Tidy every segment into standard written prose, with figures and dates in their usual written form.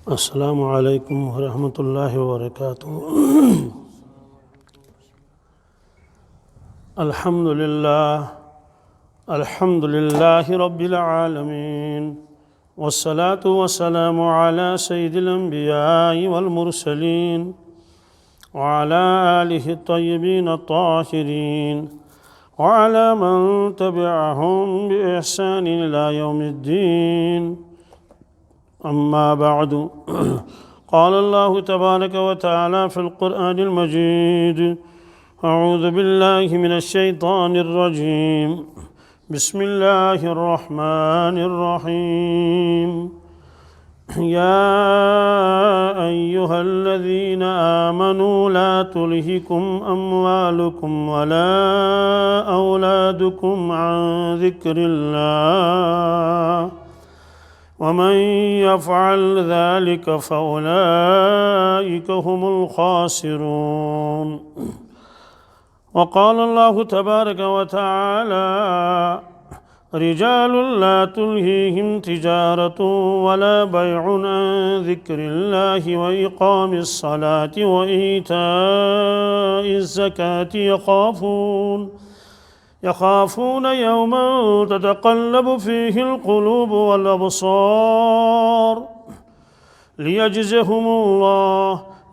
अस्सलामु अलैकुम वरहमतुल्लाहि वबरकातुहू। अल्हम्दुलिल्लाहि रब्बिल आलमीन वस्सलातु वस्सलामु अला सय्यिदिल अंबियाइ वल मुरसलीन व अला आलिहि तय्यबीन ताहिरीन व अला मन तबिअहुम बि इहसान इला यौमिद्दीन। अम्मा बअदु क़ाल अल्लाहु तबारक व तआला फ़िल क़ुरआनिल मजीद अऊज़ु बिल्लाहि मिनश शैतानिर रजीम बिस्मिल्लाहिर रहमानिर रहीम। या अय्युहल्लज़ीना आमनू ला तुल्हिकुम अम्वालुकुम वला औलादुकुम अन ज़िक्रिल्लाह वमन यफ़अल ज़ालिक फ़उलाइक हुमुल ख़ासिरून। वक़ाल अल्लाहु तबारक व तआला रिजालुन ला तुल्हीहिम तिजारतुन वला बैउन अन ज़िक्रिल्लाहि व इक़ामिस सलाति व ईताइज़ ज़काति यख़ाफ़ून यौमन ततक़ल्लबु फ़ीहिल क़ुलूबु वल अब्सार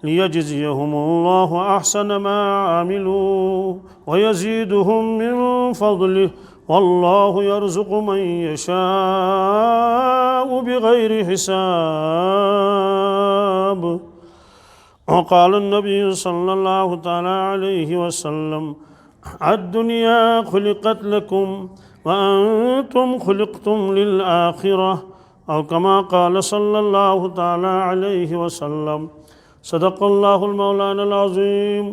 लियजज़ियहुमुल्लाहु अहसन मा आमिलू व यज़ीदुहुम मिन फ़ज़लिहि वल्लाहु यर्ज़ुक़ु मन यशाअु बिग़ैरि हिसाब। वक़ाल नबी सल्लल्लाहु तआला अलैहि वसल्लम अद्दुनिया खुलिक़त लकुम व अंतुम खुलिक़तुम लिल आखिरह औ कमा क़ाल सल्लल्लाहु तआला अलैहि वसल्लम। सदक़ल्लाहुल मौलानाल अज़ीम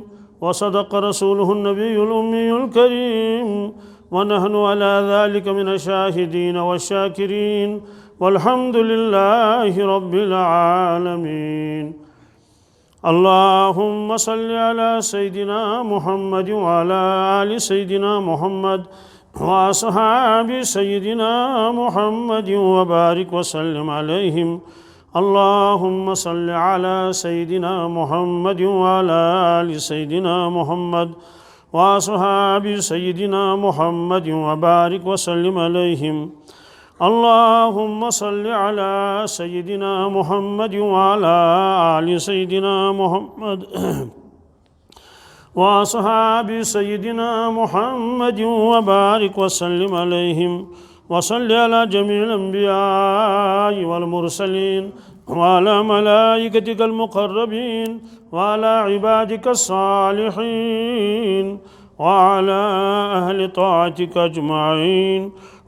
व सदक़ रसूलुहुन नबियुल उम्मियुल करीम व नहनु अला ज़ालिक मिनश शाहिदीन व शाकिरीन वल्हम्दुलिल्लाहि रब्बिल आलमीन। अल्लाहुम्मा सल्लि अला सय्यिदिना मुहम्मद व अला आलि सय्यिदिना मुहम्मद व अस्हाबि सय्यिदिना मुहम्मद व बारिक व सल्लिम अलैहिम। अल्लाहुम्मा सल्लि अला सय्यिदिना मुहम्मद व अला आलि सय्यिदिना मुहम्मद व अस्हाबि सय्यिदिना मुहम्मद व बारिक व सल्लिम अलैहिम। अल्लाहुम्मा सल्लि अला सय्यिदिना मुहम्मद व अला आलि सय्यिदिना मुहम्मद व अस्हाबि सय्यिदिना मुहम्मद व बारिक व सल्लिम अलैहिम। व सल्लि अला जमीइल अंबियाइ वल मुरसलीन व अला मलाइकतिकल मुक़र्रबीन व अला इबादिकस सालिहीन व अला अहलि ताअतिक अजमईन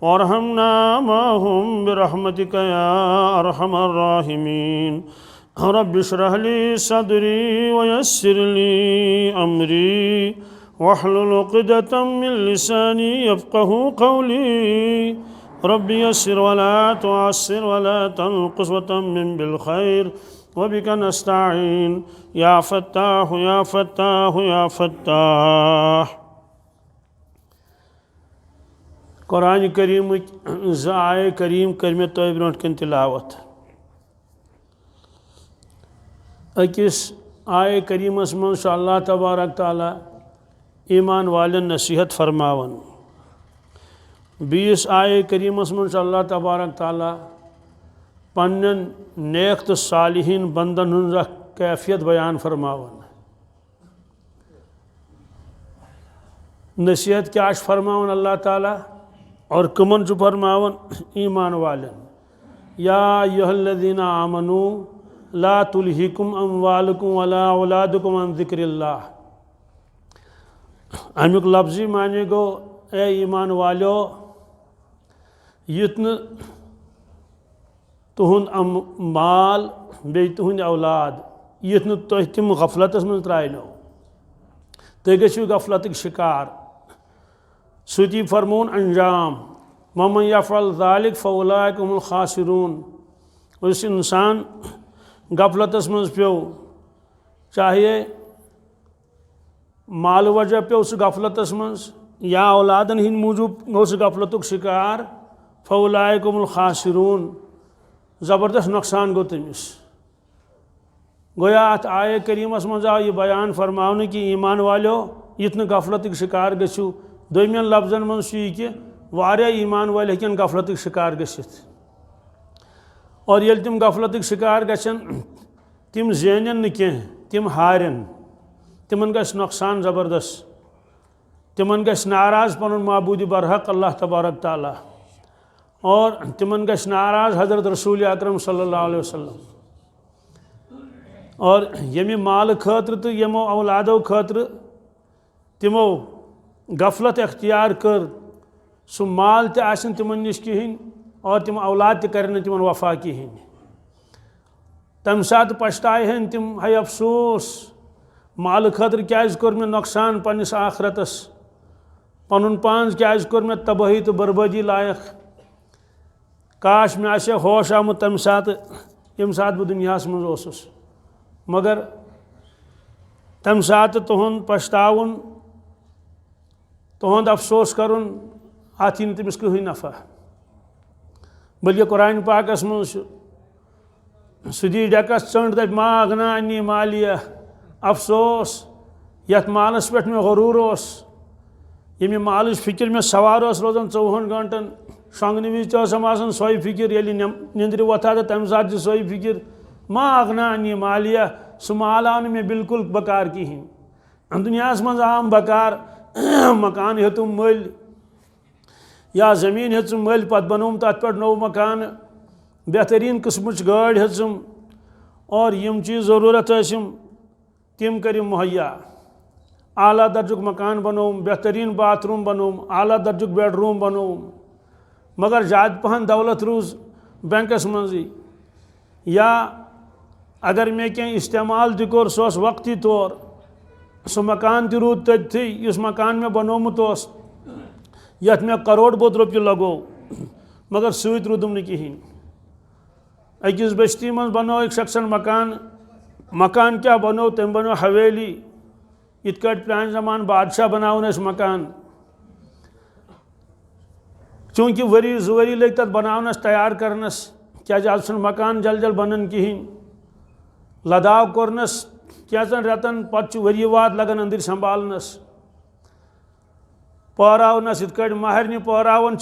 वरहमना माहुम बिरहमतिक या अरहमर राहिमीन। रब्बि इश्रह ली सदरी व यस्सिर ली अमरी वहलुल उक़दतम मिन लिसानी यफ़क़हू क़ौली। रब्बि यस्सिर वला तुअस्सिर वला तनक़ुस व तम्मिम बिल खैर व बिक नस्तईन या फ़त्ताह या फ़त्ताह या फ़त्ताह। कुरान करीम आये करीम कर मे तोह ब्रोट कन तिलावत। अकिस आये करीमस मं अल्लाह तबारक ताला ईमान वालन नसीहत फरमावन। बीस आये करीमस मं अल्लाह तबारक ताला पन्नन नेक तो सालिहीन बंदन हुंज कैफियत बयान फरमावन। नसीहत क्या फरमावन अल्लाह ताला और कमन चु फरमावन ईमान वालन। या अय्युहल्लज़ीना आमनू ला तुल्हिकुम अम्वालुकुम वला औलादुकुम अन ज़िक्रिल्लाह। अमुक लफ्ज़ी माने गो ए ईमान वालो युत न तुहुंद माल बे तुहुंद औलाद युत न तुह तिम गफलतस मं त्रायनो तुह गछिव गफलतक शिकार। सुती फरमोन अंजाम वमन यफ़अल ज़ालिक फ़उलाइक हुमुल ख़ासिरून। उस इंसान गफलतस मं पे चाहे माल वजह पे उस गफलतस मं या औलादन हिंद मूजूब गो सह गफलतुक शिकार फउलाइकुमुल खासिरून ज़बरदस्त नुकसान गो तमिस। गोया अत आय करीमस मज आव यह बयान फरमाने कि ईमान वालो युथ न गफलतुक शिकार गो। दोमियन लफ्जन मज कि वारिया ईमान वाले हेकन गफलतुक शिकार गसित और ये तिम गफलतुक शिकार गछन तिम जेनन न कह तिम हारन तिमन गस नुकसान ज़बरदस्त तिमन गस नाराज पन माबूद बरहक अल्लाह तबारक ताला और तिमन गस नाराज हज़रत रसूल अकरम सल्लल्लाहु अलैहि वसल्लम और यमि माल खतर तो यमो औलादो खतर तिमो गफलत अख्तियार कर सु माल तन तिमन नश कहें और तिम औलाद तन तिमन वफा कहें तम सात पछताहन तिम है अफसोस माल खतर क्या कोर मे नुकसान पन्निस आखरतस पनुन पान क्या कोर मे तबाही तो बर्बादी लायक काश मे आसे होश आमुत तम सात यम सात बह दुनियास मज ओसुस मगर तम सात तुहद पछतावन तुहद अफसोस करुन अत यी तमिस कहीं नफ़ा बल्कि कुरान पाकस मज सह दी डकस चंड दप मा अगना अन्नी मालिया अफसोस यथ मालस पे मे गरूर यमि मालच फिक्र मे सवार रोजान 24 घंटन शंगन विज सोई फिक्र ये निंद्र वथा तो तम सात सोई फिक्र मा अगना अन्नी मालिया सह माल आव मे बिल्कुल बकार कहें दुनियास मज आम बकार मकान हेतुम मल या ज़मीन हेचुम मल पत बनोम तथ पे नो मकान बेहतरीन किस्म गाड़ हेचुम और यम चीज़ ज़रूरत तिम करिम मुहैया आला दर्जुक मकान बनोम बेहतरीन बाथरूम बनोम आला दर्जुक बेडरूम बनोम मगर ज़्यादा पहन दौलत रूज बैंकस मजी या अगर मे कह इस्तेमाल तोर सह वक्ती तौर सह मकान तूद तथी इस मकान में बनोमुत यथ मे करोड़ बोध रुपये लगो मगर सूत रूदम न कहें अकिस बस्ती मज बनो एक शख्सन मकान क्या बनो तम बनो हवेली इत प्रान जमान बादशाह बनावन मकान चूँकि वरी जुवरी लग तथ बनावनस तैयार करनस क्या आज मकान जल जल बनन कहें लदाव कोरनस कैचन रेतन पत् वरी वाद लगन अंदर संभालनस पहरावनस इत महरनि पहरावन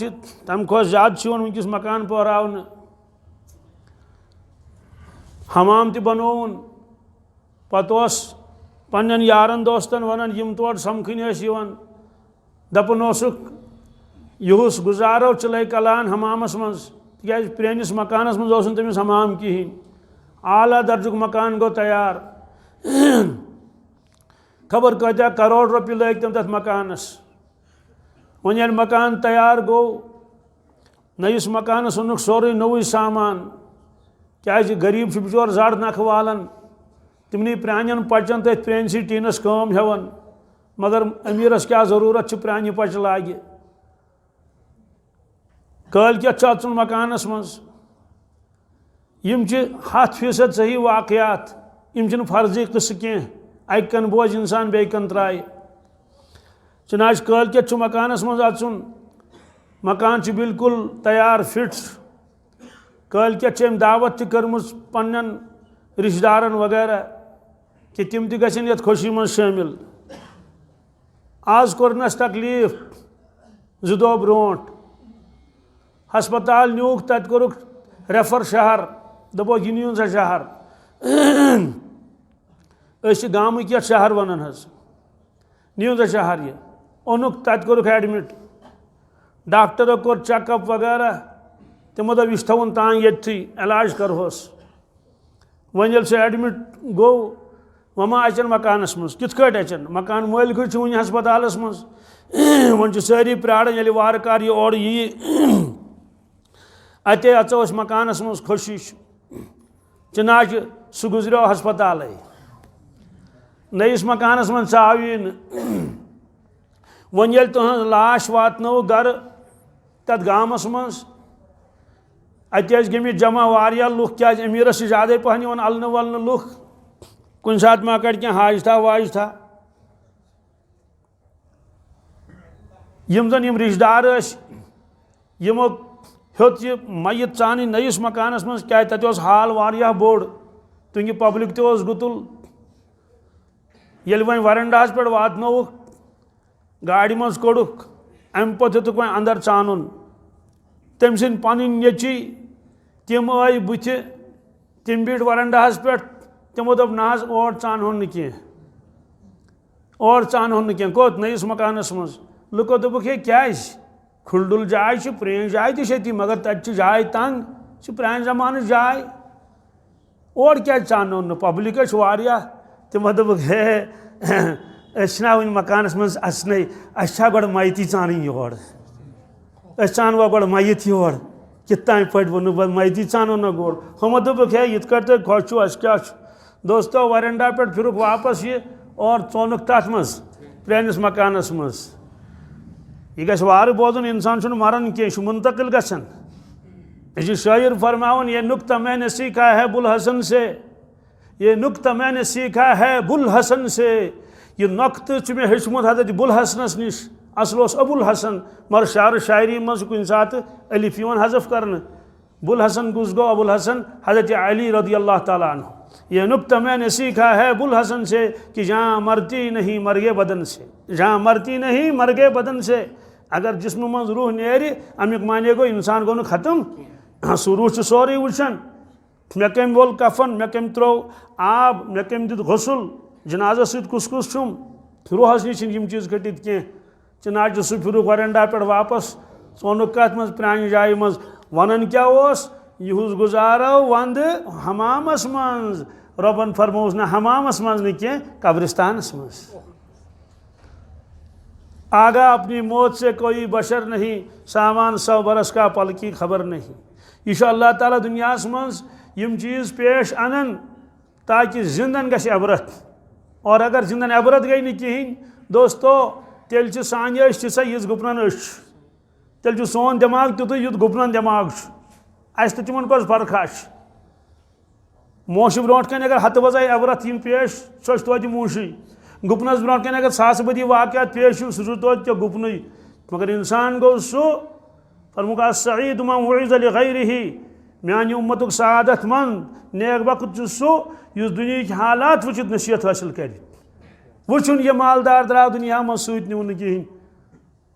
तम खो ज्यादा वनकिस मकान पहरावन हमाम बनोवन पत पन्न यारन दोस्तन वन यम तोड़ समखन दपन युस गुजारो चले कलान हमामस मज तक प्रेनिस मकानस मज तमिस हमाम कहें आला दर्जुक मकान गो तैयार खबर कत्या करोड़ रुपये लग तम तथ मकानस वन ये मकान तैयार गो नयिस मकानस ओनुक सोरे नोई सामान क्या गरीब बिचोर जड़ नख वालन तिमनी प्रान पचन तथ प्रेनसी टीनस कम हेवन मगर अमीरस क्या जरूरत प्रान पच लागे कल क्या अचुन मकानस मज यम 100% सही वाकयात यम फर्जी किस्से कह अकन बोझ इंसान बेकन त्राय चनाज कल क्या मकानस मज अचुन मकान बिल्कुल तैयार फिट कल क्या दावत कर्म पन्न रिश्तेदारन वगैरह कि तिम गन ये खुशी मज शामिल आज कोरनस तकलीफ 2 दो ब्रोट हस्पताल न्यूक तत कोरुक रेफर शहर दपो यह नीन सा शहर गाम क्या शहर वनान नीन सा शहर ये ओनुक तत कोरुक एडमिट डॉक्टरों कोर चेकअप वगैरह तमो दप यह थवन तान ये इलाज करहोस वन ये सह एडमिट गो वमा अचन मकानस मज कित अचन मकान मालिक वन हस्पतालस मज वन सारी प्राड़न ये वार कार यह और यी अते अचो मकानस मज खुशी चनाच सह गुजरो हस्पताल नयिस मकानस मज आवी वन ये तुहज लाश वातनो गर तथ गामस मज अत गमित जमा वारिया लुख क्या अमीरस ज्यादा पहन वन अलन वलन लुख कुन सात मा कड़ क्या हाज था वाज था यम जन यम रिश्तेदार यमो हेत यह मयत चान नयिस मकानस मज क्या तत हाल वारिया बोड़ तुंग पब्लिक तोस गुतुल ये वो वरंडास पे वातनोक गाड़ी मज कोड़ुक अम पे हेतुक वो अंदर चानुन तम सिंद पन नची तम आई बुथ तम बीठ वरंडास पे तमो दोप ना और चान कह और चान कह कोत नयिस मकानस मज लुको दोपक हे क्या खुलडुल जाय प्रेन जाय ती मगर तत जाय तंग प्रान जमान जाय और क्या चान पब्लिक वारिया तमो दोपक हे वन मकानस मज असन अा गो मयती चान योर चान वो गो मयत योर कित तान पे वो मयती चानो ना गोड़ हमो दोपक हे इत कर तुम खुश अस क्या दोस्तों वरंडा पे फिर वापस ये और चोनुक तथ मज प्रानिस मकानस मज यह गस वार बोजन इंसान मरन कह मुंतकिल गसन यह शायर फरमावन ये नुक्ता मैंने सीखा है बुल हसन से ये नुक्ता मैंने सीखा है बुल हसन से यह नक्त मे हेचमुत हजरत बुल हसनस निश असल अबुल हसन मगर शार शायरी मज कुन सात अलिफ हजफ कर बुल हसन गुस गो अबुल हसन हजरत अली रदी अल्लाह ताला अन्हु यह नुक्ता मैंने सीखा है बुल हसन से कि जहाँ मरती नहीं मरगे बदन से जहाँ मरती नहीं मरगे बदन से अगर जिस्म मज रूह नेरि अमुक माने गो इंसान गो खत्म सह रूह सोरे वुचन मे कम वोल कफन मे कम त्रो आब मे कम दित गसल जनाजा सत कुस कुस छुम रूहस नश चीज खटित कह चनाच सह फिर वरंडा पे वापस सोनुक कत मज प्रान जाय मज वन क्या यहुस गुजारो वंद हमामस मज रबन फरमोस ना हमामस मज न कह कब्रिस्तानस मज आगा अपनी मौत से कोई बशर नहीं सामान 100 बरस का पल की खबर नहीं यह अल्लाह ताला दुनियास मज यम चीज़ पेश अनन ताकि जिंदन गश अबरत और अगर जिंदन अबरत गई नहीं कहें दोस्तों तेल सान तिसा यीज गुपन तेल सोन दिमाग तुत युत गुपन दिमाग अस तो तिमन कस फर्क मोश ब्रो कन अगर हत बजाय अबरत यम पेश सो तो मोशी गुपनस ब्रो कन अगर सास बदी वाक़ पेश सह तो गुपन मगर इंसान गो सह फरमुक सईद मा वइज़ लिगैरिही मानी उम्मतुक सआदत मंद नेक वक्त सह दुनिया हालात वुचित नसीहत हासिल कर वुचुन यह मालदार द्राव दुनिया मज सूत नुन कहें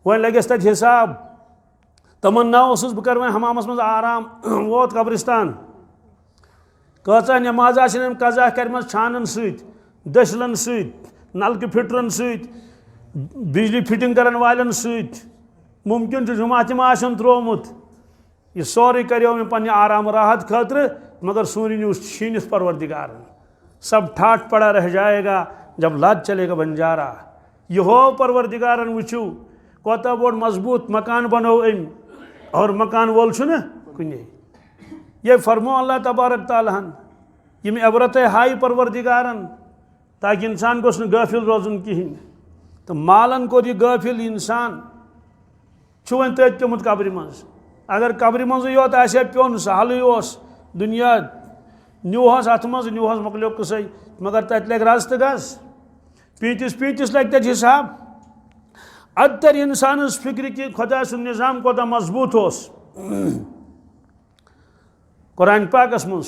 वन लगस तत हिसाब तमन्ना बह कर हमामस मज आराम वोत कब्रिस्तान कचा नमाज कजा कर छानन सत दशलन सत नलक फिटरन सत बिजली फिटिंग करन वालन सत मुमकिन जुमा तम आसन त्रोमुत यह सोरे करो मे पन्ने आराम राहत खतर मगर सूर्य न्यूज छीनिस परवरदिगारन सब ठाट पड़ा रह जाएगा जब लाद चलेगा बंजारा यहो परवरदिगारन वुचु कोता बोड़ मजबूत मकान बनो अम और मकान वोल न कुने ये फरमो अल्लाह तबारक तालाहन यम अबरत हाय परवरदिगारन ताकि इंसान गोस न गाफिल रोजन कहें तो मालन को यह गाफिल इंसान वन तमुत कब्र मज अगर कब्र मज योत आ प्योन सहल दुनिया न्यूहस अत मज न्यूहस मकलो किस मगर तत लग रज तो गज पीतिस लग तत हिसाब अदर इंसान फिक्र कि खुदा सुन निज़ाम कोता मजबूत कुरान पाकस मज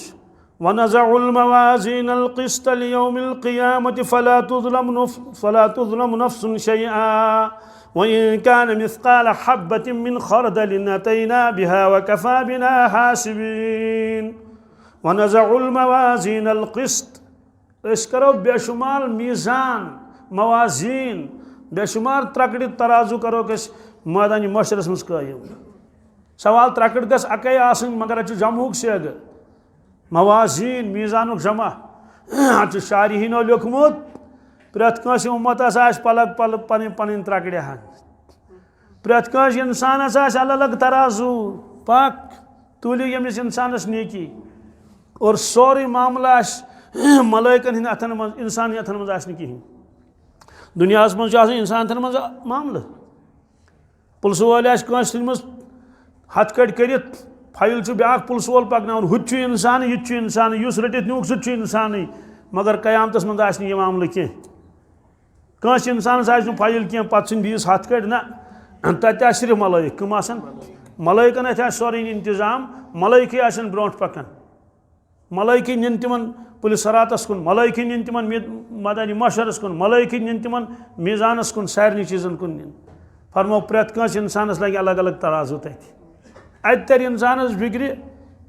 वनज़उल मवाज़ीनल क़िस्त लियौमिल क़ियामति फला तुज़लमु नफ्सुन शैआ वइन कान मिस्क़ाल हब्बतिन मिन खरदलिन अतैना बिहा वकफ़ा बिना हासिबीन वनज़उल मवाज़ीनल क़िस्त करो बेशुमार मीज़ान मवाज़ीन बेशुमार त्रकड़ तराजू करो मैदान मशरस मज कायम सवाल त्रकड़ गस अकै आसन मगर अत जमहुक सेग मवाज़ीन मीज़ानुक जमा अत शारिहीनो लिखमुत प्रत कंस उम्मत पलग पल पन पन त्रकड़ हन प्रत कंस इंसानस अलग अलग तराजू पाक तुलियो यमिस इंसानस नेकी और सोरे मामला मलाइकन हिंद अथन मज इंसान अथन मज आसन कहें दुनिया मज इंसान अथन मज मामल पुलिस वाले कंस तुलमस हथ कट कर फाइल ब्या पुलिस वोल पकन हुत इंसान यह इंसान युस रटित नुक सह इंसान मगर कयामतस मज आस मामल कह कंस इंसान फाइल कह पे बीस हथ कट ना तत सिर्फ मलाइक कम आसन मलाइकन अथ सोरे इंतजाम मलाइक आसन ब्रोट पकान मलाइक निन तिमन पुलिस सरातस कुन मलाइक निन तिमन मदनी मशरस कुन मलाइक निन तिमन मीजानस कुन सारे चीजन कुन निन फरमो प्रेत कंस इंसानस लगे अलग अलग तराजू तत तर इंसानस फिक्र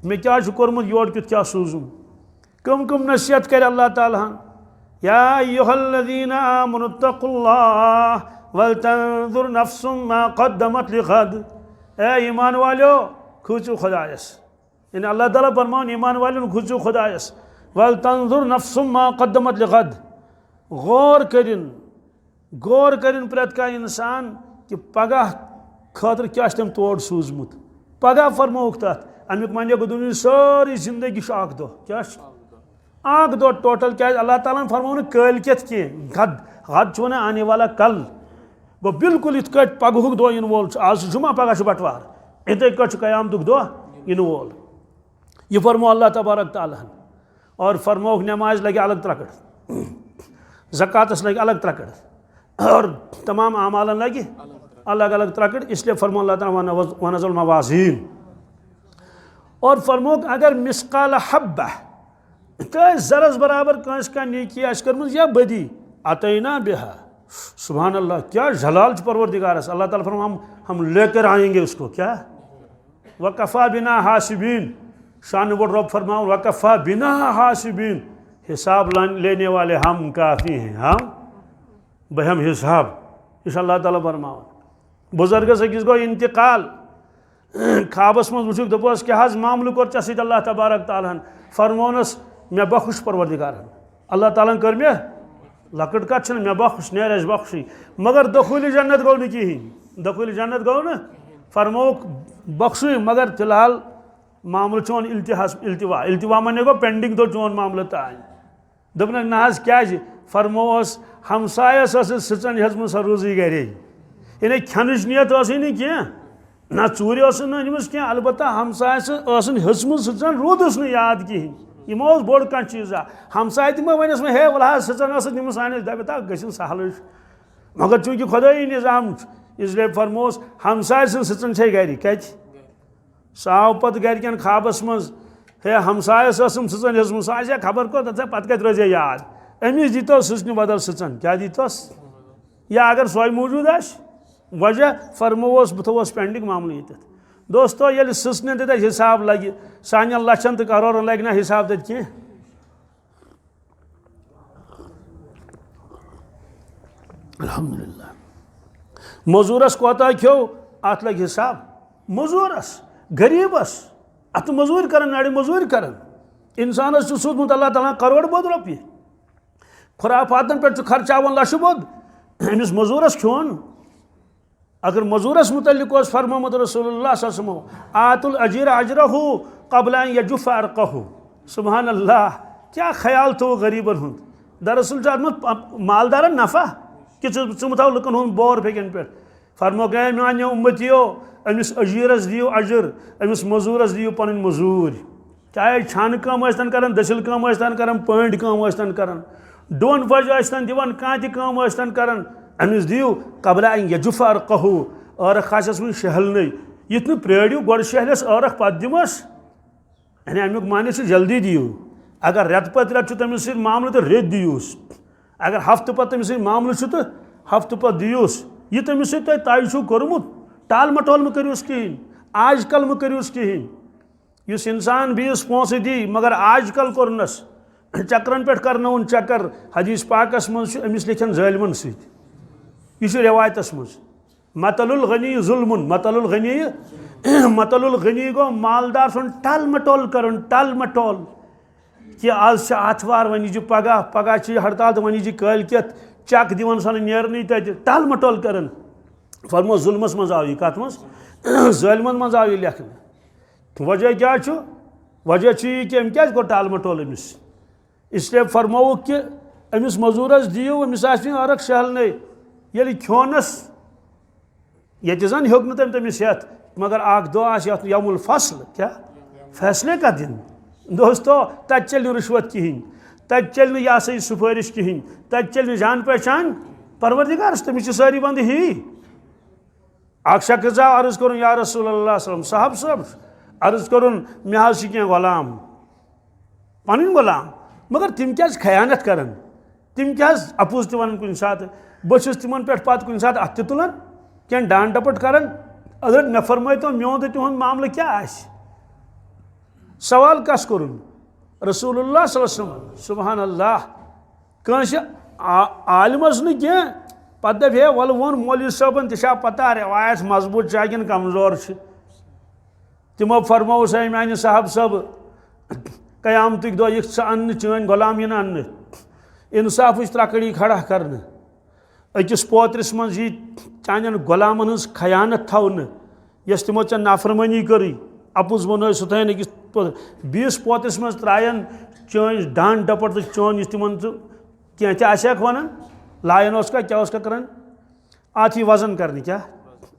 मे क्या कोर्मुत योर क्युत क्या सूजुम कम कम नसीहत कर अल्लाह ताला या अय्युहल्लज़ीना आमनुत्तकुल्लाह वलतंजुर नफ्सुम मा क़द्दमत लिग़द ए ईमान वालो खुचु खुदायस यानी अल्लाह ताला फरमान ईमान वालों खुचु खुदायस वलतंजुर नफ्सुम मा क़द्दमत लिग़द गौर करिन प्रत का इंसान कि पगह खतर क्या तम तोड़ सूजमुत पगह फरमोक तथ अमुक माने दुनिया सारी जिंदगी आख दो क्या आख दो टोटल क्या अल्लाह ताला फरमो कलकत कह गद वन आने वाला कल गो बिल्कुल इत पगहुक दो इन वोल आज जुमा पगह बटवार इथे कयामतुक दो इन वोल यह फरमो अल्लाह तबारक ताला और फरमोक नमाज लगे अलग त्रकड़ ज़कातस लगे अलग त्रकड़ और तमाम आमालन लगे अलग अलग त्रकड़ इसलिए फरमो अल्लाह ताला वनज़ल मवाज़ीन और फरमोक अगर मिसकाल हब्बा जरस बराबर कंस का नेकी आस कर्मज या बदी अतैना बिहा सुभान अल्लाह क्या जलाल परवरदिगारस अल्लाह ताला फरमाम हम लेकर आएंगे उसको क्या वकफ़ा बिना हासिबीन शान वो रब फरमाओ वकफ़ा बिना हासिबीन हिसाब लेने वाले हम काफ़ी हैं हम बहम हिसाब इस अल्लाह ताला फरमाओ बुजुर्ग से किस गो इंतकाल खाबस मज वुक दपस क्या मामल कोर चे सत अल्लाह तबारक ताला फरमोनस मे बख्श परवरदिगार अल्लाह ताला कर मे लकट कत मे बख्श नेर बख्शी मगर दखूल जन्नत गो न कहें दखूल जन्नत गो न फरमोक बख्शु मगर फिलहाल मामल चोन इल्तिवा इल्तिवा मने गो पेंडिंग दो चोन मामल तान दपन ना क्या फरमोस हमसायस सचन हेजम सा रोजी गरे यानी खनच नियत नी कह ना चूर अनिमस कह अलबत्ता हमसायस हेचम सचन रोदस न याद कहें यमो बोड़ कह चीज़ा हमसाय तम वनस मे हे वह सचन निम सान दपा गि सहल मगर चूंकि खुदाई निज़ाम इसलिए फरमोस हमसाय सचन गर कत सह पे गरकन खाबस मज हे हमसायस सचन हेचम सह खबर को पे कत रोजे याद अमिस दीतो सचन बदल सचन क्या दीतोस या अगर सोई मौजूद आश वजह फरमोस बह थोस पेंडिंग मामल ये दोस्तों ये सचन तत हिसाब लगे सान लचन तो करोड़न लगे ना हिसाब तत कह अल्हम्दुलिल्लाह मजूरस कोता क्यों अत लग हिसाब मजूरस गरीबस अत मजूर कर नड़ मजूर कर इंसानस सूदमुत अल्लाह ताला करोड़ बोध रोपये खुराफातन पे खर्चावन लश बोध अमिस मजूरस खोन अगर मजूरस मुतल्लिक फरमामत रसूलुल्लाह सल्लल्लाहु अलैहि वसल्लम आतुल अजीर अजरहु क़ब्ल अन यजुफ़ अरक़हु सुभान अल्लाह क्या ख्याल तो गरीबन हुंद दरअसल मालदारन नफ़ा कि चुमथाव लुकन हुंद बोर फेकन पे फरमो गए मान्य उम्मतियो अमिस अजीरस दियो अजर अमिस मजूरस दियो पन मजूर चाहे छान कम आस्तन करन दसिल कम आस्तन करन पंड कम आस्तन करन डोन फज आस्तन दिवन कांति कम आस्तन करन अमिस दियो क़ब्ल अन यजुफ़ अरक़हु अर्ख आसस वन शहलने युत न प्रेरियो गोड़ शहलस अर्ख पत दिमस यानी अमुक माने जल्दी दियो अगर रेत पत रेत तमिस मामल तो रेत दियोस अगर हफ्त पत तमिस मामल तो हफ्त पत दियोस यह तमिस तुम तय कोर्मुत टाल मटोल मह करोस कहें आजकल मह करोस कहें इस इंसान बीस पोस दी मगर आजकल कोरनस चक्रन पे करनवन चक्कर हदीस पाकस मज अमिस लिखन जालिमन सत यह रिवायतस मज मतलुल गनी जुल्मुन मतलुल गनी गो मालदार सुन टल मटोल कर टल मटोल कि आज आथवार वन पगह पगह हड़ताल तो वन कलकत चक दिवन सन नेरन तत टल मटोल कर फरमो जुल्मस मज आव कत मज जालिमन मज आव लेखन वजह क्या वजह कि अम क्या गो टल मटोल अमिस इसलिए फरमो कि अमिस मजूरस दियो अमिस अर्ख शहलने ये खोनस ये जन हेक न तमिस हेत मगर आख दह यमुल फसल क्या फैसले का दिन दोस्तों तत चल रिश्वत कहें तत चल यह सा सुफारिश कहें तत चल जान पहचान परवरदिगारस तमिस सारी बंद ही अख शख्स आव अर्ज कर या रसूलल्लाह साहब सब अर्ज कर मे गुलाम पन गुलाम मगर तिम क्या खयानत कर तिम क्या अपोज वन कुन सात बहुत तिमन पे पत कुन सात अथ तुलान क्या डांड डपट कर अगर मे फरमाय तो मोन तो तुहद मामल क्या सवाल कस कर रसूलुल्लाह सुबहान अल्लाह कंस आलिमस न क्या पे दप हे वल वो मौलवी साहबन तह पता रवायत मजबूत कि कमजोर तमो फरमो सा मानि साहब सब कयामत दो यह अन्न चन गुलाम इन अन्न इंसाफ त्रकड़ी खड़ा कर अकिस पोतरस मज चान गुलामन हज खयानत थवन यस तमो ऐ नाफरमानी कर अपुज वन सह थन अकिस बीस पोतरस मज त्रायन चन डांड डपट तो चन तिमन क्या वन लायन क्या कर अत वजन कर क्या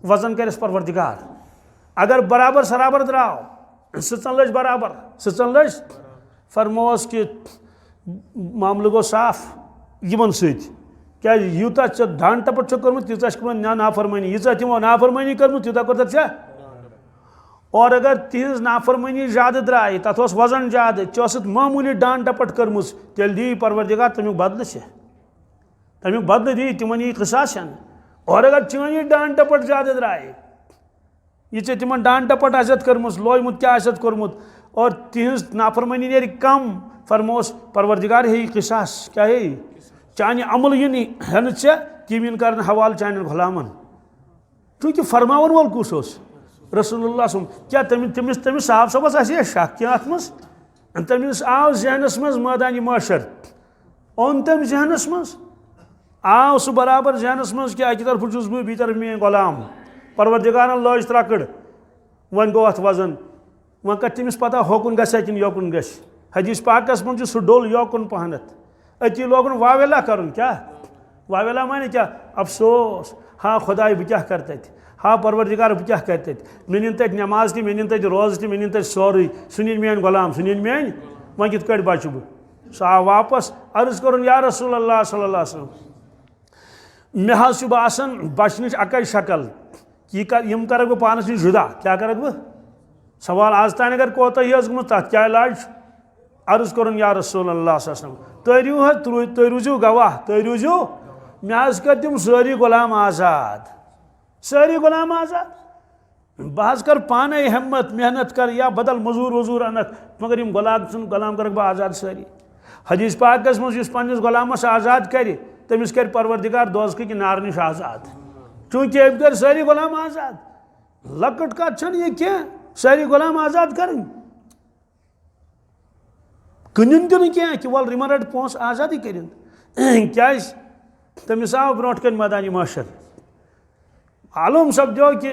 वजन कर परवरदिगार अगर बराबर सराबर द्राव सचन लज बराबर सचन लज फरमोस कि मामल गो साफ यमन क्या यूता डांड टपट कर्मुत तीचा नाफरमानी यीचा तमो नाफरमानी कर्मुत तीता कर और अगर तिज नाफरमानी ज्यादा द्राय तथ वजन ज्यादा चौसत मामूली डांड टपट कर्म तेल दी परवरदिगार तमिक बदल से तमिक बदल दी तिमन यी किसास और अगर चीन डांड टपट ज्यादा द्राय यह तिमन डांड टपट आसत कर्म लोयमुत क्या आसत कर्मुत और तिज नाफरमानी ने कम फरमोस परवरदिगार हे किसास क्या है चान अमल इन हन चे तिम इन कर हवाल चान गुलामन चूंकि फरमावन वोल कुस रसूलुल्लाह क्या तमिस साहब सबस आ शक क्या अत मज तमिस आव जहनस मज मैदान माशर ओन तम जहनस मज आव सह बराबर जहनस मज क्या अकि तरफ चुस बी तरफ मे गुलाम परवरदिगार लज त्रकड़ वन गो अत वजन वन कत तमिस पता होकुन गसा कि योकुन गस हदीस पाकस मज सह डोल योकुन पहनत अति लोगन वावेला कर क्या वावेला माने क्या अफसोस हाँ खुदाई बह क्या कर तत हाँ परवरदिगार बह क्या कर तत मे नीन तत नमाज ती मे नीन तत रोज ती मे नीन तत सोरे सह नीन मेन गुलाम सह नीन मेन वन कित कट बच बह सह आव वापस अर्ज कर या रसूलल्लाह सल्लल्लाहु अलैहि वसल्लम मे हज बासान बचन अकै शक्ल यम कर बह पानस नश जुदा क्या कर बह सवाल आज तान अगर कोताही गम तथ क्या इलाज अर्ज कर या रसूलल्लाह तुम रूजू गवाह तुम रूजू मे हज कर तम सारी गुलाम आजाद सारी गुलाम आजाद बह कर पाने हिम्मत मेहनत कर या बदल मजूर वजूर अनक मगर यम गुलाम कर बह आजाद सारी हदीस पाकस मज पन्निस गुलामस आजाद कर तमिस कर परवरदिगार दोज़ख कि नार निश आजाद चूंकि अब कर सारी गुलाम आजाद लकट कत यह क्या सारी गुलाम आजाद कर कन क्या कि वल रिमन रट पोस आजादी कर क्या तमिस आव ब्रोट कन मैदान माशर मालूम सपदो कि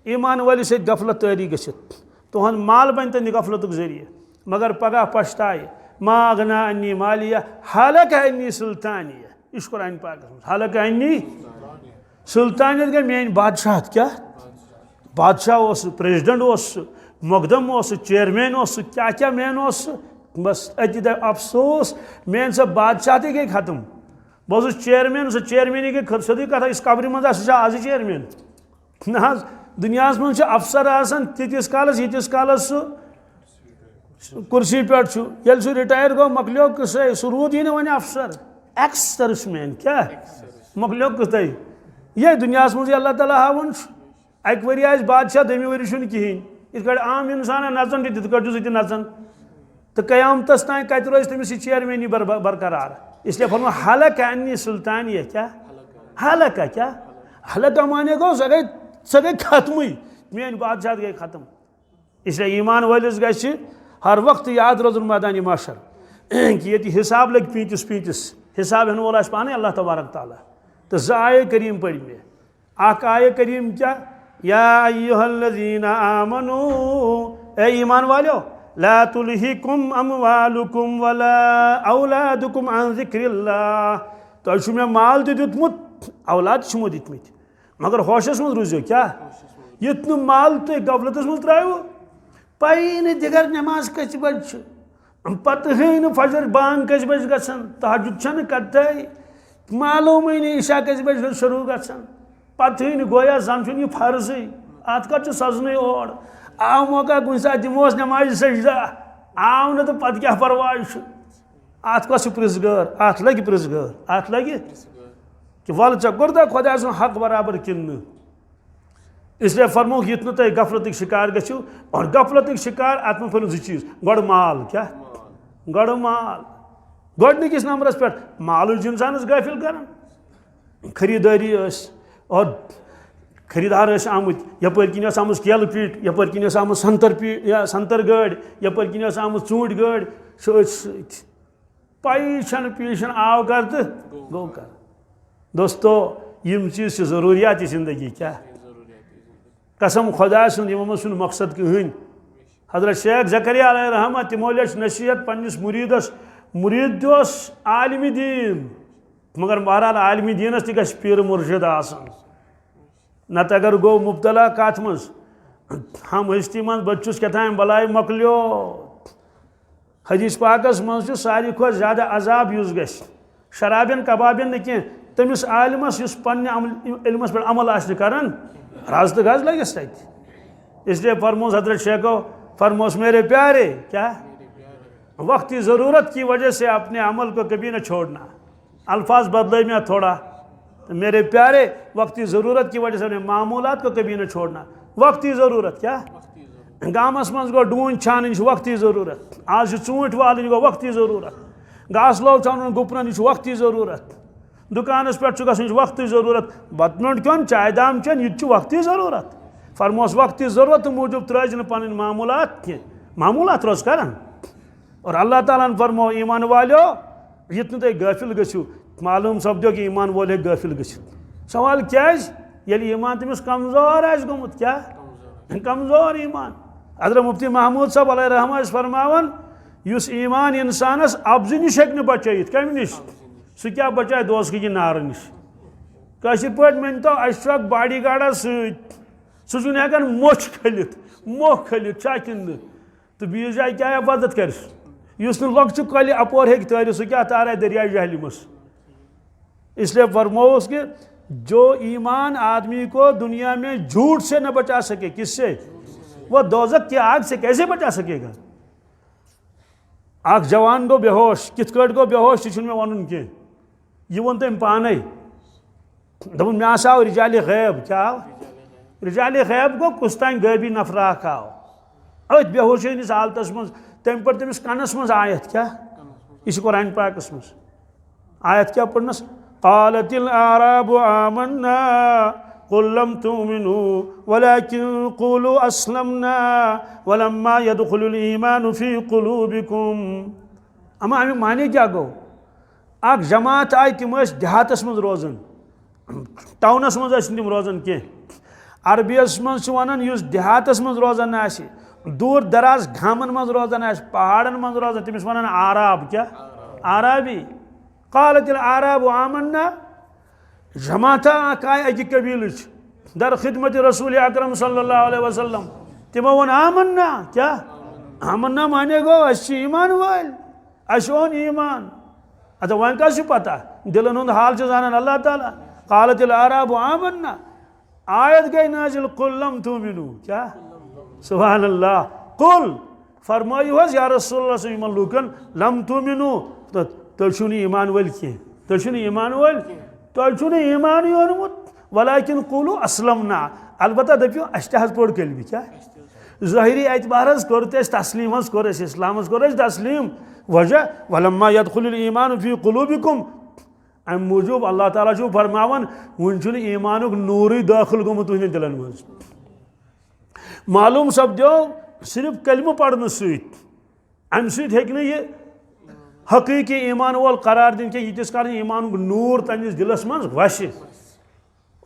ईमान वालिस गफलत तारी गसित तुहद माल बन तो गफलत जरिए मगर पगह पछताए मा अगना अन्नी मालिया हालक अन्नी सुल्तानिया इस कुरान पाक हालक अन्नी सुल्तानियत गई मेन बादशाह क्या बादशाह प्रेसिडेंट मुकदम चेयरमैन क्या क्या मैन बस अति अफसोस मेन सह बादशाह गई खत्म बह चेयरमैन सह चेयरमैनी गई सोदी कथा इस कब्र मज आज चेयरमैन ना दुनिया मज अफसर आसान तीस कालस यीतिस कालस कुर्सी पे सह रिटायर गो मकलो किस सह रूद यह वन अफसर एक्स सर्विसमैन क्या मकलो कित ये दुनिया मज अल्लाह ताला हावन अक वरी आज बादशाह दमी वरी कहें इत आम इंसान नचन तिथ कट नचन तो कयामतस तान कत रोज तमिस चेयरमैनी बरकरार इसलिए फरमा हलक अन्नी सुल्तानिया क्या हलक क्या हलक माने गो सह गई खत्म मेन बादशाह गई खत्म इसलिए ईमान वालिस गि हर वक्त याद रोजन मैदान माशर कि ये हिसाब लग पींतिस हिसाब हेन वोल पाने अल्लाह तबारक ताला तो आय करीम पढ़ मे आय करीम क्या या अय्युहल्लज़ीना आमनू ए ईमान वालो ला तुल्हिकुम अमवालुकुम वला औलादुकुम अन ज़िक्रिल्लाह तो मे माल दितमुत औलाद छमो दितमित मगर होशस मज रूजो क्या युत माल तुम गफलतस मज त्रायो पई न दिगर नमाज कस बज पत है फजर बांग कस बज गसन तहज्जुद छन कतई मालूम इशा कस बज शुरू गसन पत्थन गोया जन यह फर्जी अत कर सजन और आव मौका कुछ सात दिमोस नमाज सजदा आव न तो पत क्या परवाह अत कस प्रिसगर अत लगे प्रिसगर अत लगे कि वल चे कोर खुदा सुन हक बराबर किन इसलिए फरमो युत न तुम गफलत शिकार गो और गफलत शिकार अत में फलो चीज गोड़ माल क्या गोड़ माल गोडनिकिस नंबरस पे माल इंसानस गाफिल कर खरीदारी और खरीदार आमुत यपर किन आमुत केल पीट यपर किन आमुत संतर पीट या संतर गाड़ यपर किन आमुत चूंट गाड़ सत पाई पीछन आव कर तो गो कर दोस्तों यम चीज जरूरियात जिंदगी क्या कसम खुदा सुन मकसद कहें हजरत शेख ज़करिया अलैहि रहमत तमो लेच नसीहत पन्निस मुरीदस मुरीद आलिम दीन मगर बहरहाल आलिम दीनस तक पीर मुर्शिद आसन नत अगर गो मुब्तला कत मज हम हस्ती मज बचुस कथान बलाय मकलियो हदीस पाकस मज सारी खो ज्यादा अजाब युस ग शराबन कबाबन न कह तमिस आलिमस युस पन्ने इल्मस पे अमल आसि करन राज तो गज लगस तत इसलिए फरमोस हजरत शेखो फरमोस मेरे प्यारे क्या वक्ती ज़रूरत की वजह से अपने अमल को कभी न छोड़ना अल्फाज बदले में थोड़ा तो मेरे प्यारे वक्ती ज़रूरत की वजह से अपने मामूलात को कभी न छोड़ना वक्ती ज़रूरत क्या गामस मज गो डून छान वक्ती ज़रूरत आज चूंट वाल गो वक्ती ज़रूरत घास लो छान गुपन वक्ती ज़रूरत दुकानस पे वक्ती ज़रूरत बतमंड क्यों चाय दाम चन यह वक्ती ज़रूरत फरमोस वक्ती ज़रूरत मूजूब त्रज पन मामूलात कह मामूलात रोज कर और अल्लाह ताला ने फरमो ईमान वालो युत तुम गाफिल गो मालूम सपदो कि ईमान वोल हे गाफिल ग सवाल क्या ईमान तमिस कमजोर आस गोमुत क्या कमजोर ईमान हजरत मुफ्ती महमूद साहब अलैहि रहमत फरमावन युस ईमान इंसानस अब्जु निश हेक बचत कम निश सह क्या बचाए दोस्की की नार निश कशिर पे मन तो अश बॉडी गार्डा सह हेकान मोछ खलित चा किन तो बीस जाए क्या हिफाजत कर लक्च कल अपोर हे तर सह क्या तारा दरिया जहलिमस इसलिए फरमोस कि जो ईमान आदमी को दुनिया में झूठ से न बचा सके किससे वह दोजक की आग से कैसे बचा सकेगा आग जवान गो बेहोश कित गो बेहोश यह मे वन कह यह वो तम पाने दपन मे आव रिजाल गैब क्या आव रिजाल गैब गो कुछ तान गैबी नफराक आव अथ बेहोश हंदिस हालतस मज तम पर तमिस कनस मज आयत क्या यह कुरान पाकस मज आयत क्या पढ़नस क़ालतिल आराबु आमन्ना क़ुल लम तुमिनु वलाकिन क़ुलू अस्लमना वलम्मा यदखुलुल ईमानु फी क़ुलूबिकुम अमा अमिक माने क्या गो आग जमात आय तिम देहातस मज रोजन टाउनस मज तिम रोजन कह अरबियस मज वनान युस देहातस मज रोजन आसि दूर दराज गामन मज रोजन आसि पहाड़न मज रोजन तमिस वनान आराब क्या आराबी क़ालतिल आराबु आमन्ना जमाता काय अकि कबील दर खिदमत रसूल अकरम सल्लल्लाहु अलैहि वसल्लम तिमो वन आमन्ना क्या आमन्ना माने गो अस ईमान वाल अस ओन ईमान अच्छा वन कस पता दिलन हुंद हाल जानान अल्लाह ताला क़ालतिल आराबु आमन्ना आयत गई नाजिल क़ुल लम तुमिनु क्या सुभान अल्लाह कुल फरमायु या रसूलुल्लाह सल्लल्लाहु अलैहि लुकन लम तुमिनु तुम ईमान वल कह तुम ईमान वल तुम ईमान ओनमुत वलाकिन क़ुलू अस्लमना अलबत्ता दपियो अस पोड़ कलमी क्या ज़ाहिरी एतबार कोर तस्लीम कोर इस्लाम कोर तस्लीम वजह वलम्मा यदखुलुल ईमान फी क़ुलूबिकुम अम मूजूब अल्लाह ताला जो फरमावन वन ईमानुक नूर दाखिल गोमुत तुहंदन दिलन मज मालूम सपदो सिर्फ कलम पढ़ने अम सह हकीकी ईमान वोल करार दिन यीतिस कर ईमान नूर तमिस दिलस मज वश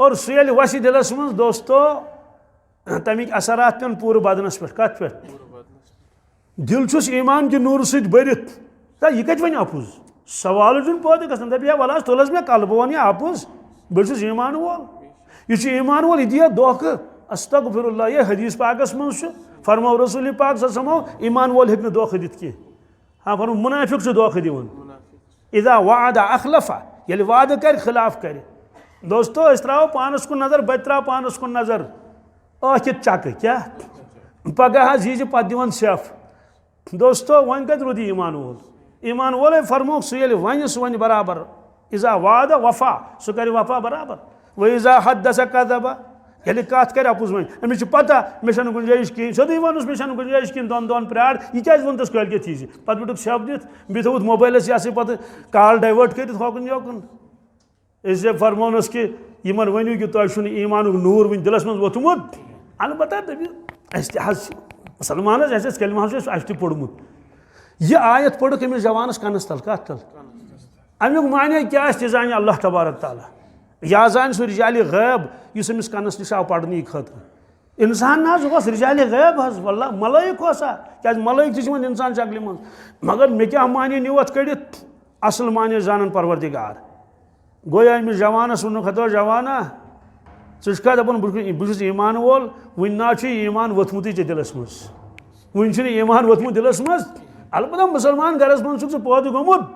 और सह वश दिलस मज दोस्तों तमिक असरात पेन पूरे बदनस पे कत पे दिल छुस ईमान कि नूर सत भरित यह कत वन अपुज सवाल पैदा गसान दप वल तुलस मे कल बह वन अपुज बहुत ईमान वोल यह ईमान वोल यह दिया धोख अस्तगफिरुल्लाह यह हदीस पाकस मज फरमाओ रसूल पाक सल्लल्लाहु अलैहि वसल्लम ईमान वोल हेक धोख दित कह हाँ फरम मुनाफिक से धोख दिवन इदा वादा अखलफा ये वाद कर खिलाफ कर दोस्तों अस त्रो पानस कुन नजर बत त्रा पानस कुन नजर आखिर चक क्या पगह यीज पे दिवन सेफ दोस्तों वन कत रूद ईमान वोल फरमोक सह वन सह वन बराबर इज़ा वाद वफा सह कर वफा बराबर व इज़ा हद्दस कज़ब ये कत कर अपुज वन अमिस पता मे गुंजाइश कहीं सोदी वनुस मे गुंजाइश कहीं दोन दोन प्राड़ यह क्या वनस कल यीज पे बिटुक सेफ दित बे थोत मोबाइलस यह पे कॉल डाइवर्ट कर होकन योकन इससे फरमोनस कि यमन वनु कि तुम ईमान नूर वन दिलस मज वोथमुत अलबत्ता मुसलमान कलमा पोर्मुत यह आयत पढ़ अमिस जवानस कनस तल कत तल अमुक माने क्या जान अल्लाह तबारक ताला या जान सह रिजाल गैब इस अमिस कनस नश आव पढ़ने खतर इंसान ना रिजाल गैब हज वल्लाह मलाइक होसा क्या मलाइक तवन इंसान शक्ल मज मगर मे क्या माने न्यू अत कड़ित असल माने जानन परवरदिगार गोया अमिस जवानस वन खतो जवाना चा दपान बहुत ईमान वोल वन ना ईमान वोथमुत दिलस मज वन ईमान वोथमुत दिलस मज अलबत्ता मुसलमान गरस मज पौध गोमुत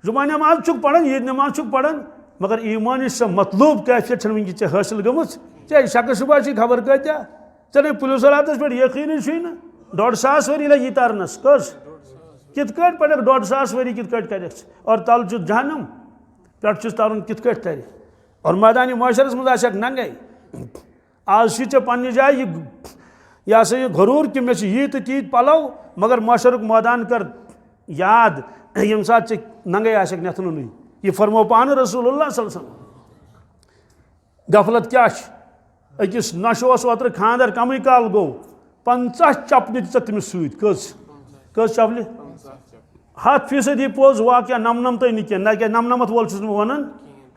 जुमा नमाज पढ़ान ईद नमाज पढ़ान मगर ईमान सह मतलूब कैफियत वन ऐ हासिल गम चे शक शुबा खबर कत्या ऐ पुलिस रातस पे यकीन ना 1.5 वरी लगी तरनस कस कित पढ़ 1.5 वरी कित कर और तल जहनम पे तरन कित तर और मैदानी माशरस मज नंगे आज पे जाए यह सा यह गरूर कि मे यी तो तीत पलो मगर माशरुक मैदान कर याद यम सात नंगे नथन यह फरमो पान रसूलुल्लाह सल्लल्लाहु अलैहि वसल्लम गफलत क्या अकिस नश ओतर खानदर कम काल गो 50 चपल तमिस कस चपल 100% पोज वाक़ नमनमत ना क्या नमनमत वोल वन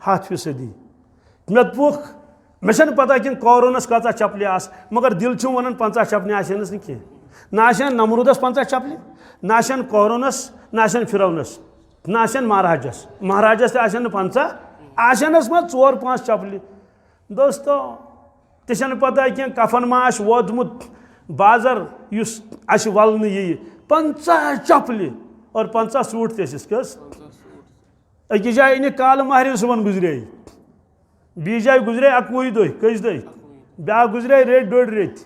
100% मे पुख मे पता कि कौरूनस कचा चपल मगर दिल वन 50 चपल आस ना नमरूदस 50 चपल ना कौरूनस ना फिरौनस ना महाराजस महाराजस 50 आसनस मज 4-5 चपल दोस्तों ते पता कह कफन मा वोतमुत बाजर इस वलन यी 50 चपल और 50 सूट तस कस अकिस जाए इन काल महर सुबन गुजरे बीस जाए गुजरे 21 दह कस दह ब्या गुजरे रेत 1.5 रेत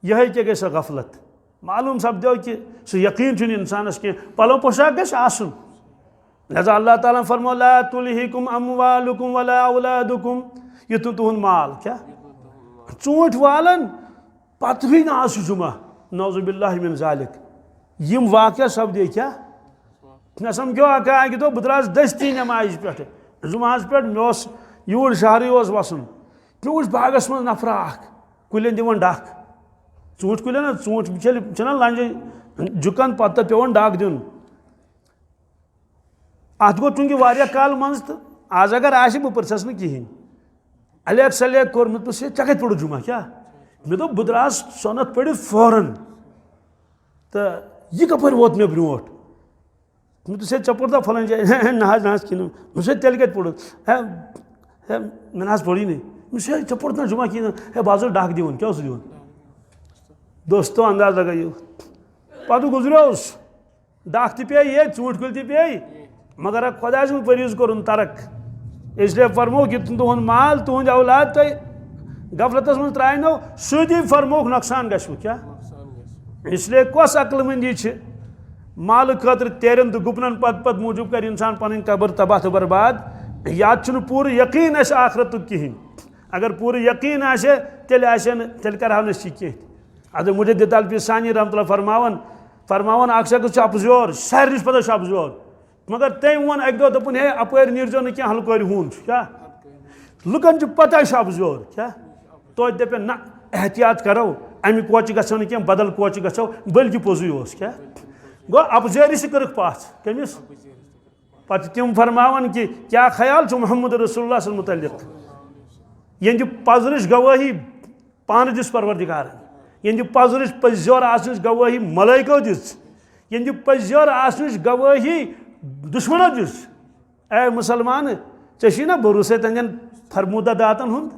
यह क्या गई गफलत मालूम सपदो कि सह यकीन इंसानस कह पलो पोशाक गस आसन लिहाजा अल्लाह ताला फरमो ला तुल्हिकुम अम्वालुकुम वला औलादुकुम यह तुहद माल क्या चूंट वालन पत ही ना जुमा नौजुबिल्लाहि मिन ज़ालिक यम वाक़या सपदे क्या मे समझो कि तो बह द्रास दस्ती नमाज पे जुमास पे मे यूर शहर वसन मे वो बागस मज नफरा कुलन दिवन डक चूंट कुलन चूंट लंज झुकन पत्त पेवन डक दिन अत गो चूंकि वारिया काल मज तो आज अगर आस बह पुरस कहें अलेक सलेक कोर्मुत चे कत पड़ जुमा क्या मे दो बह द्रास सनत पढ़ फौरन तो यह कपर वोत मे ब्रोट मे तो चे पढ़ता फलान जाए ना कह मे तेल कत पढ़ है मे पढ़ी नहीं मे चे पढ़ता जुमा कह है बाजो डाक दिवन क्या दिवन दोस्तों अंदाज लगाइयो पे गुजरोस डाक पे ये चूंट कुल पे मगर खुदा सुन परहेज कोर तरक इसलिए फरमो कि तुहद माल तुहद औलाद तुम गफलतस मज त्रायनो सुदी फरमोक नुकसान गो क्या इसलिए कस अक्लमंदी माल खतर तेरन तो गुपन पत मूजूब कर इंसान पन कबर तबाह तो बर्बाद याद पूर यकीन आखरत कहें अगर पूर यकीन तेल कर कह अद मुझे दिताल पिसानी रहमतुल्लाह फरमावन अख शख्स अपजोर सारे पता अपजोर मगर तम वन अक दो दोपन हे अपर नीरजो न क्या हल्कोर हून क्या लुकन पता अपजोर क्या तो दपन ना एहतियात करो अमि कोच गो न क्या बदल कोच गो बल्कि पोजु क्या गो अपजोर से कर पास कमिस पत तम फरमावन कि क्या ख्याल मोहम्मद रसूलुल्लाह मुतल्लिक ये पजरच गवाही पान दिस परवरदिगार ये पजरच पजोर आसनच गवाही मलाइको दिस ये पजोर आसनच गवाही दुश्मनों दिस ए मुसलमान चे ना भरोसे तंजन फरमूदा दातन हुंद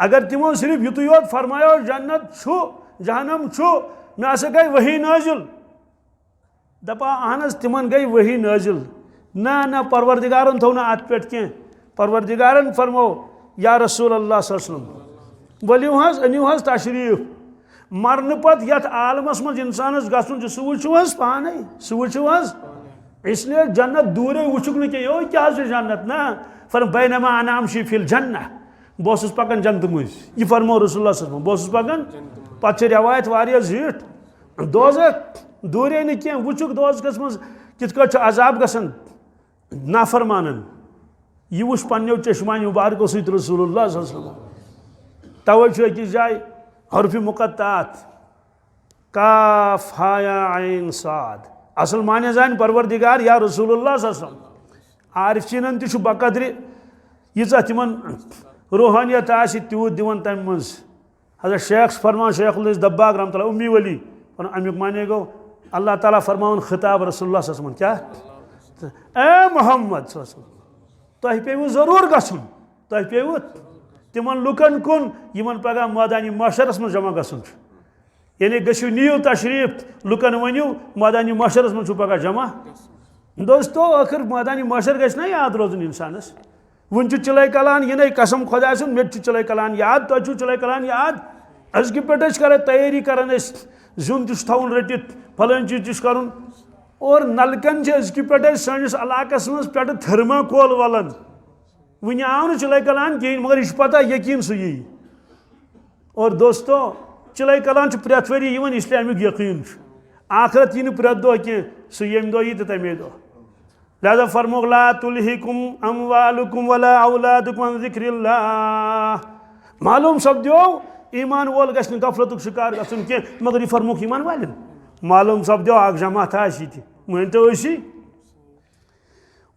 अगर तिमो सिर्फ युत योत फरमायो जन्नत छु जहनम छु मे गई वही नाजिल दपा अहनस तिमन गई वही नाजिल ना परवरदिगारन थो ना अत पे कह परवरदिगारन फरमो या रसूल अल्लाह सल्लल्लाहु अलैहि वसल्लम वलियो हज अनियो हज तशरीफ मरन पत यथ आलमस मज इंसानस गसुन सह वुचु हज पाने सह वुचु हज इसलिए जन्नत दूरे वुचुक न के यो क्या जन्नत ना फरम बैनमा अनाम फिल जन्नह बस पकान जन्नत मज यह फरमो रसूलुल्लाह सल्लल्लाहु अलैहि वसल्लम बस पकान पत रवायत वारिया जीठ दोजख दूरे न कह वुचुक दोजखस मज कित अजाब गसन नाफरमानन यह वुच पन्नो चश्मा मुबारको सत रसूलुल्लाह सल्लल्लाहु अलैहि वसल्लम तवै अकिस जाय हरफ मुकत्तात काफ हाया आइन साद असल माने जान परवरदिगार या रसूलुल्लाह सल्लल्लाहु अलैहि वसल्लम आरिफिनन ति बकद्र यीजा तिमन रूहानियत आसि त्यूत दिवन तम मज हजरत शेख फरमान शेखुल दब्बाग रहमतुल्लाह उम्मी वली अमुक माने गो अल्लाह ताला फरमान खिताब रसूलुल्लाह सल्लल्लाहु अलैहि वसल्लम क्या ए मोहम्मद सल्लल्लाहु अलैहि वसल्लम तह पेव जरूर गसुन तह पेव तिमन लुकन कुन यमन पगह मैदानी महशरस में जमा गसुन यानी गसियो नियो तशरीफ लुकन वनियो मैदानी महशरस में पगह जमा दोस्तों आखिर मैदानी महशर गस ना याद रोजन इंसानस वन चिल्लाय कलान ये कसम खुदा सुन मे चिल्लाय कलान याद तुम चिल्लाय कलान याद अजक पे कर तैयारी करान जुन तवन रटित फलान चीज कर और नलकन अजक पे सनिस इलाकस मज पे थर्माकोल वलन वन आव न चिल्लाय कलान कहें मगर यह पता यकीन सह यी और दोस्तों चिल्लाय कलान प्रेथ वरी इसलिए अमुक यकीन आखरत यी प्रेथ दह कह सह यम दह यी तो तमे दह लिहाजा फरमोक ला तुल्हिकुम अमवालुकुम वला औलादुकुम अन ज़िक्रिल्लाह मालूम सपद्यो ईमान वोल गश्न गफलतुक शिकार गसन के मगर यह फरमोक ईमान वालन मालूम सपद्यो आग जमात आसी थी मानतो असी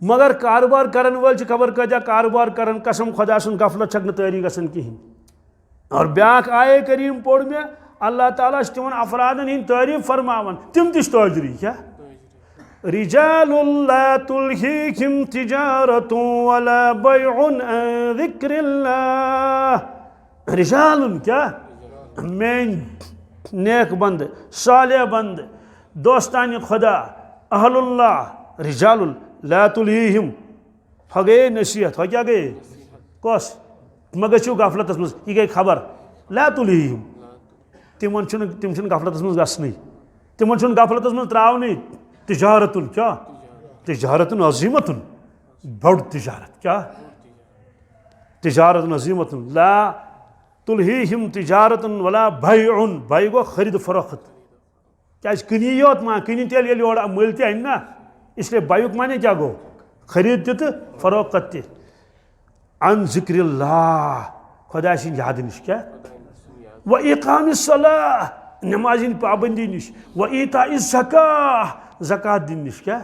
मगर कारोबार करन वल खबर कजा कारोबार करन कसम खुदा सुन गफलत छक तैयारी गसन कहीं और ब्याक आए करीम पोड़ में अल्लाह ताला तिमन अफरादन हिंद तारीफ फरमावन तिम तिश ताजरी क्या रिजालुल ला तुल्हीहिम तिजारतुन वला बैउन अन ज़िक्रिल्लाह रिजालुन क्या मेन नेक बंद साले बंद दोस्तान खुदा अहलुल्लाह रिजालुल ला तुल्हीहिम ह गए नसीहत ह क्या गए कस मगर गफलत मज यह गई खबर ला तुल्हीहिम तिम गफलत मज गसन तिम गफलत मज त्रावन तिजारतुन क्या तिजारतुन अजीमतुन बड़ तिजारत क्या तिजारतुन अजीमतुन ला तुल्हीहिम तिजारतुन वला बैउन बै गो खरीद फरोख्त क्या कनी योत मा कनी तेल ये और मल ते ना इसलिए बैक माने क्या गो खरीद तो फरोख्त त अन ज़िक्रिल्लाह खुदा सिंह याद निश क्या व इकामिस सलाह नमाज पाबंदी निश व ईताइज ज़काह ज़कात दिन निश क्या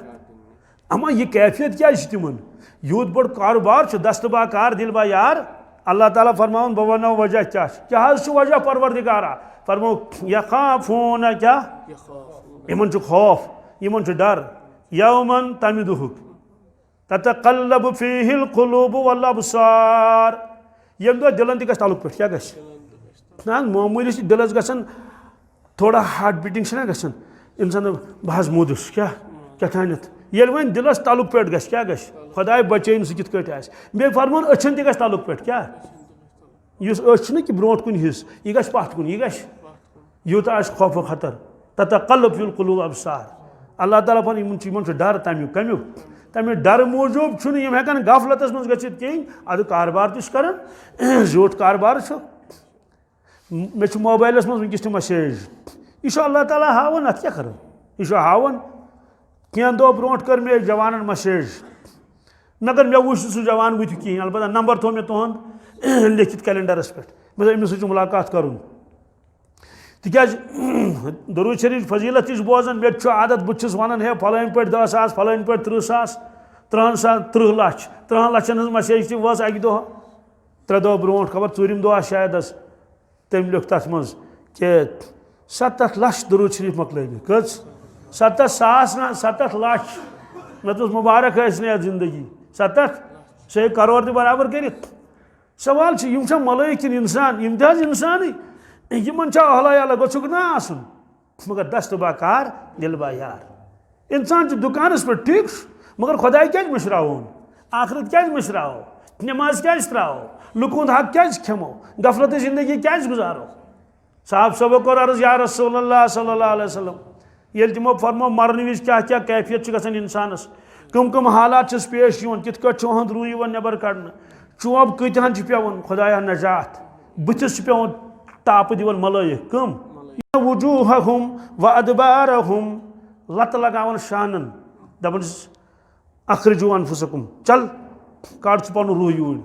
अमा यह कैफियत क्या तिमन यूत बड़ कारोबार दस्तबा कार दिलबा यार अल्लाह ताला फरमावन बह वनो वजह क्या वजह परवरदिगारा फरमो यखाफून क्या यमन खौफ यमन डर यौमन तमि दुहुक ततक़ल्लबु फ़ीहिल क़ुलूब वल अब्सार यम दो दिलन तक तालुक पे क्या गस ना मामूली दिलस गसन थोड़ा हार्ट बीटिंग ना गसन इंसान बहस मोदुस क्या क्या थानत ये वन दिलस तालुक पे गस क्या गस खुदाय बचैन सह कित कट आस बे फरमान अछन तक तालुक पे क्या युस अछ न कि ब्रोट कुन हिस यह गस पत कुन यह गस यूत आस खौफ खतर ततक़ल्लबु फ़ीहिल क़ुलूब अब्सार अल्लाह ताला फन यमन डर तमिक कमिक तमें डर मूजूब हेकान गफलतस मज गच्छित कहीं अद कारबार तन जोट कारबार मे मोबाइलस मज वनकस मैसेज यह अल्लाह ताला हावन अत क्या कर यह हावन कह दो ब्रोट कर मे जवान मैसेज मगर मे वुच सह जवान वुत कहें अलबत्ता नंबर थो मे तुहद लिखित कैलेंडरस पे मे अमिस सह मुलाकात कर तिकाज दरूद शरीफ फजीलत बोजान मे आदत बहुत वन है फलान पे 10 सास फलान पे 30 सास 30 लाख 3 लक्षन हज मैसेज वह अकि दह 3 दह ब्रो खबर 4 दह शायद तम लिख तथ मज के 70 लाख दरूद शरीफ मकल कच 70 सास ना 70 लाख मे मुबारक है जिंदगी 70 से करोड़ तो बराबर कर सवाल मलैकिन इंसान इम्तियाज इंसान यमन अहला गोक ना आसन मगर दस्तबा कार दिलबा यार इंसान दुकानस पे ठीक मगर खुदा क्या मशरावन आखिरत क्या मशराव नमाज क्या त्रो लुकुंद हक क्या खेमो गफलत जिंदगी क्या गुजारो साहब सबो कोर अर्ज या रसूलुल्लाह सल्लल्लाहु अलैहि वसल्लम ये तिमो फरमो मरने विज क्या क्या कैफियत गसन इंसानस कम कम हालात पेश कित उहद रू नबर कड़न चोब कतहन पेवन खुदाया नजात बुथिस पेवन ताप दिवन मलयक कम वजूहहुम व अदबारहुम लत लगावन शानन दपन अखरिजू अनफुसकुम चल काट पन रूह यूर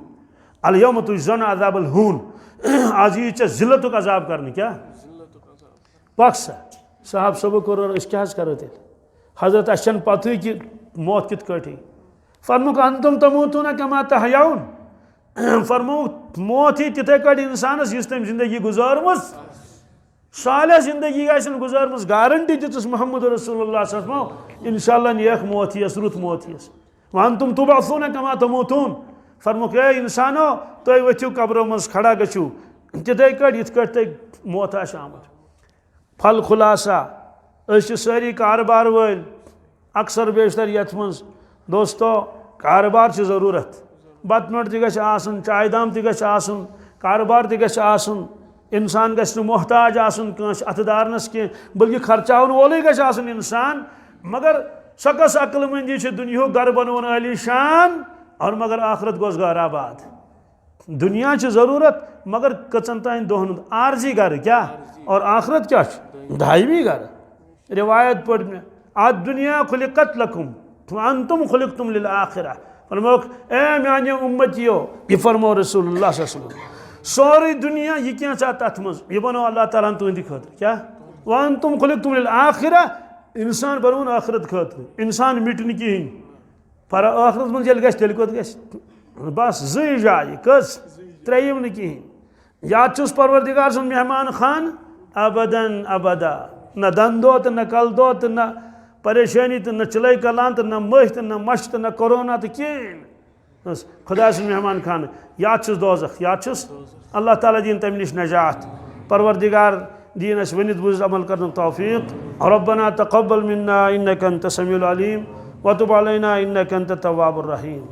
अलयौम तुजज़ौना अज़ाबल हून आज यी चे जिल्लतुक अजाब करने क्या पक्ष साहब सब कोर क्या करो तेल हजरत अशन पतु कि मौत कित कटी फरमुक अंतुम तमूतून कमा तहयाउन फरमुक मौत ही तिथे कट इंसानस इस तम जिंदगी गुजारमस साले जिंदगी आसन गुजारमस गारंटी दितुस मोहम्मद रसूलुल्लाह सल्लल्लाहु अलैहि वसल्लम इंशाअल्लाह नेक मौत यस रुत मौत यस वअंतुम तुबअसून कमा तमूतून फरमुक ए इंसानो तुम वथिव कब्रों मज खड़ा गु तिथे कट इत कट तुम मौत आमत फल खुलासा सारी कारोबार वल अक्सर बेशतर यथ मज दोस्तों कारोबार ज़रूरत बत मट तन चाय दाम तन कारोबार तन इंसान गि मोहताज अतदारनस कह बल्कि खर्चावन वोल गन इंसान मगर सो कस अक्लमंदी दुनिया गर बनवन आलीशान और मगर आखरत गोस घर आबाद दुनिया ज़रूरत मगर कचन तान दोहन आर्जी घर क्या और आखरत क्या दायमी घर रिवायत पढ़ में आज दुनिया खुलिकत लकुम अंतुम खुलिकतुम लिल आखिरा फरमोक ए माने उम्मतियो ये फरमो रसूलुल्लाह सल्लल्लाहु अलैहि वसल्लम सोरी दुनिया ये क्या चाहता तथ मज ये बनो अल्लाह ताला तुंद खत क्या वअंतुम खुलिकतुम लिल आखिरा इंसान बनवन आखरत खत इंसान मिटन कहीं पर आखरत मज ये तेल कोत बस जी जाए कस त्रेयम न कहीं याद परवरदिगार सुन मेहमान खान अबदन अबदा न दंदो तो न कल दो तो न परेशानी तो न चले कलान तो न मह तो न मश तो न कोरोना तो कहें बस खुदा सुन मेहमान खान याद दोजख याद अल्लाह ताला दीन तम नश नजात परवरदिगार दीन अस वनित बुझ अमल कर तौफीक रब्बना तक़ब्बल मिन्ना इन्नका अंत समीउल अलीम व तुब अलैना इन्नका अंत तव्वाबुर रहीम।